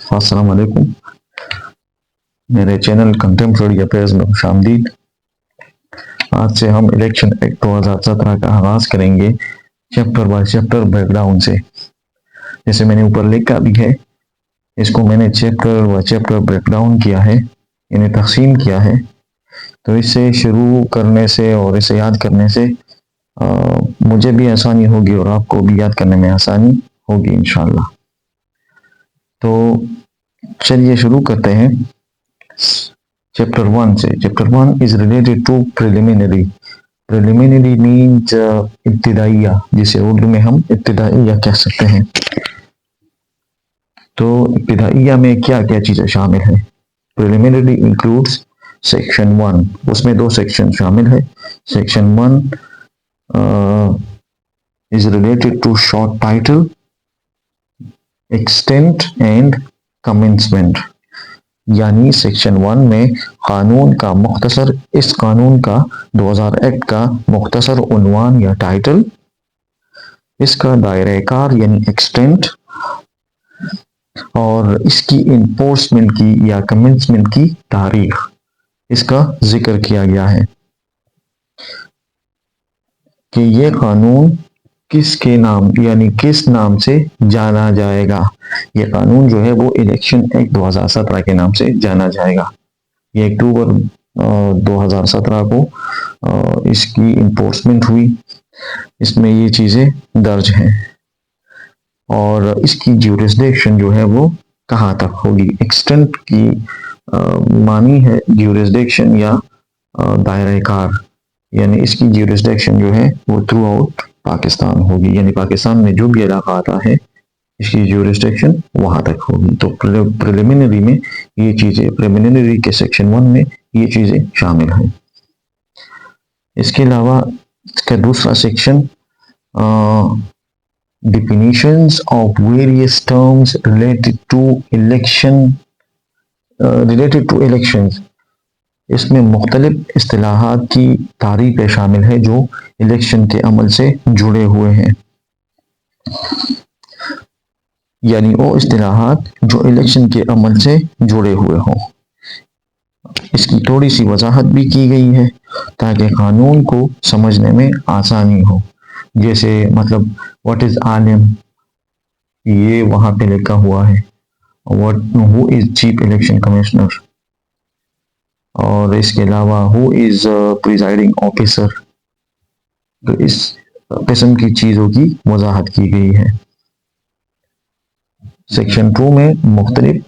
अस्सलाम वालेकुम। मेरे चैनल कंटेम्प्रेरी अफेयर्स में खुशामदीद। आज से हम इलेक्शन एक्ट 2017 का आगाज करेंगे चैप्टर बाय चैप्टर ब्रेकडाउन से। जैसे मैंने ऊपर लिखा भी है, इसको मैंने चैप्टर बाय चैप्टर ब्रेकडाउन किया है, इन्हें तकसीम किया है। तो इससे शुरू करने से और इसे याद करने से मुझे भी आसानी होगी और आपको भी याद करने में आसानी होगी इंशाल्लाह। तो चलिए शुरू करते हैं चैप्टर 1 से। Chapter 1 is related to preliminary. Preliminary means इब्तिदाइया, जिसे उर्दू में हम इब्तिदाइया कह सकते हैं। तो इब्तिदाइया में क्या क्या चीज़ें शामिल है? प्रिलिमिनरी इंक्लूड्स सेक्शन 1, उसमें 2 सेक्शन शामिल है। Section 1 is related to short title, extent and commencement। यानी सेक्शन 1 में कानून का मुख्तसर, इस कानून का 2000 एक्ट का मुख्तसर उन्वान या टाइटल, इसका दायरे कार यानी एक्सटेंट, और इसकी इन्फोर्समेंट की या कमेंसमेंट की तारीख, इसका जिक्र किया गया है कि ये कानून किसके नाम यानी किस नाम से जाना जाएगा। ये कानून जो है वो इलेक्शन एक्ट 2017 के नाम से जाना जाएगा। ये अक्टूबर 2017 को इसकी इन्फोर्समेंट हुई। इसमें ये चीज़ें दर्ज हैं और इसकी ज्यूरिसडिक्शन जो है वो कहाँ तक होगी। एक्सटेंट की मानी है ज्यूरिसडिक्शन या दायरे कार, यानी इसकी ज्यूरिसडिक्शन जो है वो थ्रू आउट पाकिस्तान होगी, यानी पाकिस्तान में जो भी इलाका आता है इसकी ज्यूरिसडिक्शन वहां तक होगी। तो प्रिलिमिनरी में ये चीज़ें, प्रिलिमिनरी के सेक्शन 1 में ये चीज़ें शामिल हैं। इसके अलावा इसका दूसरा section definitions of various terms related to elections। इसमें मुख्तलिफ इस्तिलाहात की तारीफ़ें शामिल है जो इलेक्शन के अमल से जुड़े हुए हैं, यानी वो इस्तिलाहात जो इलेक्शन के अमल से जुड़े हुए हों। इसकी थोड़ी सी वजाहत भी की गई है ताकि कानून को समझने में आसानी हो। जैसे मतलब व्हाट इज आलिम, ये वहां पे लिखा हुआ है। Who is chief election commissioner, और इसके अलावा हु इज प्रिजाइडिंग ऑफिसर। तो इस किस्म की चीजों की वजाहत की गई है। सेक्शन 2 में मुख्तलिफ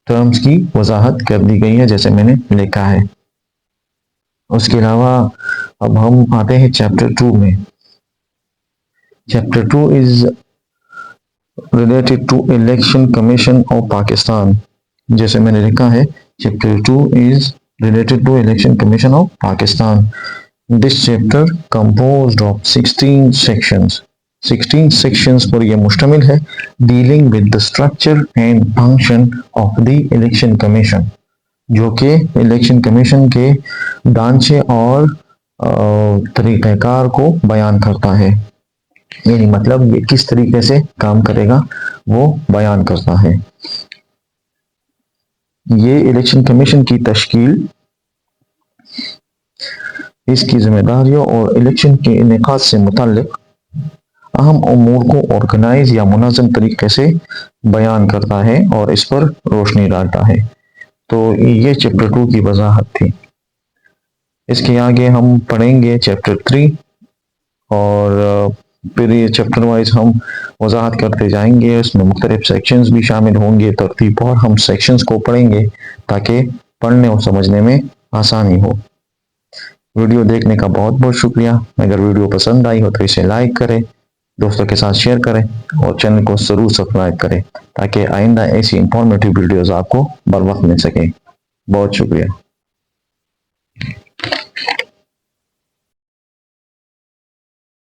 टर्म्स की वजाहत कर दी गई है जैसे मैंने लिखा है। उसके अलावा अब हम आते हैं चैप्टर 2 में। Chapter 2 is related to election commission of Pakistan. जैसे मैंने लिखा है, chapter 2 is related to election commission of Pakistan। This chapter composed of 16 sections। 16 sections पर यह मुश्तमिल है, dealing with the structure and function of the election commission, जो कि इलेक्शन कमीशन के ढांचे और तरीक़ाकार को बयान करता है। यानी मतलब ये किस तरीके से काम करेगा वो बयान करता है। ये इलेक्शन कमीशन की तश्कील, इसकी जिम्मेदारियों और इलेक्शन के इनेकाद से मुताल्लिक अहम उमूर को ऑर्गेनाइज या मुनज़्ज़म तरीके से बयान करता है और इस पर रोशनी डालता है। तो ये चैप्टर 2 की वजाहत थी। इसके आगे हम पढ़ेंगे चैप्टर 3 और फिर ये चैप्टर वाइज हम वजाहत करते जाएंगे। उसमें मुख्तलिफ सेक्शंस भी शामिल होंगे तरतीब, और हम सेक्शंस को पढ़ेंगे ताकि पढ़ने और समझने में आसानी हो। वीडियो देखने का बहुत बहुत शुक्रिया। अगर वीडियो पसंद आई हो तो इसे लाइक करें, दोस्तों के साथ शेयर करें और चैनल को ज़रूर सब्सक्राइब करें ताकि आइंदा ऐसी इंफॉर्मेटिव वीडियोज़ आपको बर वक्त मिल सकें। बहुत शुक्रिया।